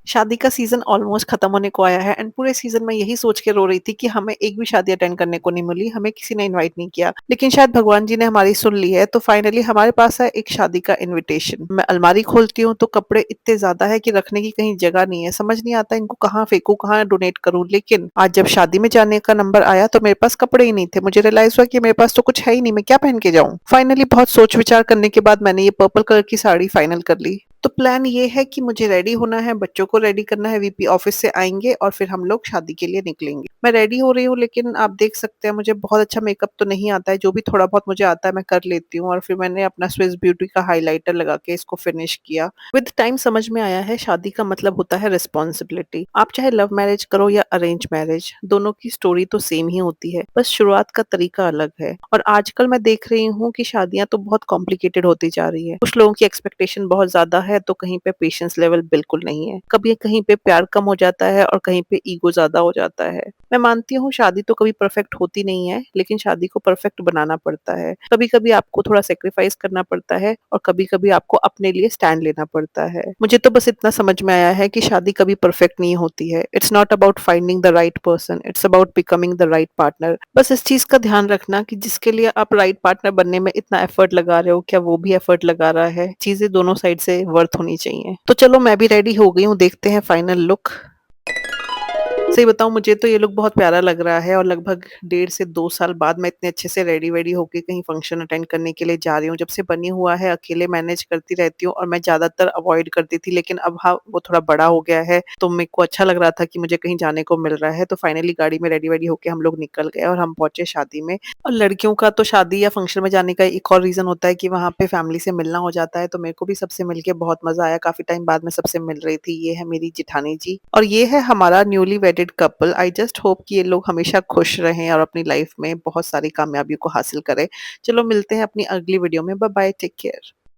शादी का season almost खत्म होने को आया है एंड पूरे सीज़न में यही सोच के रो रही थी कि हमें एक भी शादी अटेंड करने को नहीं मिली, हमें किसी ने इनवाइट नहीं किया। लेकिन शायद भगवान जी ने हमारी सुन ली है, तो फाइनली हमारे पास है एक शादी का इनविटेशन। मैं अलमारी खोलती हूँ तो कपड़े इतने ज़्यादा है कि रखने की कहीं जगह नहीं है। समझ नहीं आता इनको कहाँ फेंकूँ, कहाँ डोनेट करूँ। लेकिन आज जब शादी में जाने का नंबर आया तो मेरे पास कपड़े ही नहीं थे। मुझे रियलाइज़ हुआ कि मेरे पास तो कुछ है ही नहीं, मैं क्या पहन के जाऊँ? फाइनली बहुत सोच विचार करने के बाद मैंने ये पर्पल कलर की साड़ी फाइनल कर ली। तो प्लान ये है कि मुझे रेडी होना है, बच्चों को रेडी करना है, वीपी ऑफिस से आएँगे और फिर हम लोग शादी के लिए निकलेंगे। मैं रेडी हो रही हूँ, लेकिन आप देख सकते हैं मुझे बहुत अच्छा मेकअप तो नहीं आता है, जो भी थोड़ा बहुत मुझे आता है मैं कर लेती हूँ और फिर मैंने अपना स्विस ब्यूटी का हाइलाइटर लगा के इसको फिनिश किया। विद टाइम समझ में आया है शादी का मतलब होता है रिस्पॉन्सिबिलिटी। आप चाहे लव मैरिज करो या अरेंज मैरिज, दोनों की स्टोरी तो सेम ही होती है, बस शुरुआत का तरीका अलग है। और आजकल मैं देख रही हूँ कि शादियाँ तो बहुत कॉम्प्लिकेटेड होती जा रही है। कुछ लोगों की एक्सपेक्टेशन बहुत ज़्यादा है, तो कहीं पे पेशेंस लेवल बिल्कुल नहीं है। कभी कहीं पे प्यार कम हो जाता है और कहीं पे ईगो ज़्यादा हो जाता है। मैं मानती हूँ शादी तो कभी परफेक्ट होती नहीं है, लेकिन शादी को परफेक्ट बनाना पड़ता है। कभी-कभी आपको थोड़ा सैक्रिफाइस करना पड़ता है और कभी-कभी आपको अपने लिए स्टैंड लेना पड़ता है। मुझे तो बस इतना समझ में आया है कि शादी कभी परफेक्ट नहीं होती है। It's not about finding the right person, it's about becoming the right partner. बस इस चीज़ का ध्यान रखना कि जिसके लिए आप राइट पार्टनर बनने में इतना एफर्ट लगा रहे हो, क्या वो भी एफर्ट लगा रहा है? चीज़ें दोनों साइड से वर्थ होनी चाहिए। तो चलो मैं भी रेडी हो गई हूँ, देखते हैं फाइनल लुक। सही बताऊँ मुझे तो ये लुक बहुत प्यारा लग रहा है और लगभग 1.5 से 2 साल बाद मैं इतने अच्छे से रेडी-वेडी होके कहीं फंक्शन अटेंड करने के लिए जा रही हूँ। जब से बनी हुआ है अकेले मैनेज करती रहती हूँ और मैं ज़्यादातर अवॉइड करती थी, लेकिन अब हाँ, वो थोड़ा बड़ा हो गया है, तो मेरे को अच्छा लग रहा था कि मुझे कहीं जाने को मिल रहा है। तो फाइनली गाड़ी में रेडी-वेडी होके हम लोग निकल गए और हम पहुँचे शादी में। और लड़कियों का तो शादी या फंक्शन में जाने का एक और रीज़न होता है कि वहाँ पे फैमिली से मिलना हो जाता है, तो मेरे को भी सबसे मिलके बहुत मज़ा आया। काफ़ी टाइम बाद मैं सबसे मिल रही थी। ये है मेरी जेठानी जी और ये है हमारा newly वेडेड couple. I just hope कि ये लोग हमेशा खुश रहें और अपनी लाइफ में बहुत सारी कामयाबियों को हासिल करें। चलो मिलते हैं अपनी अगली वीडियो में। Bye bye, take care.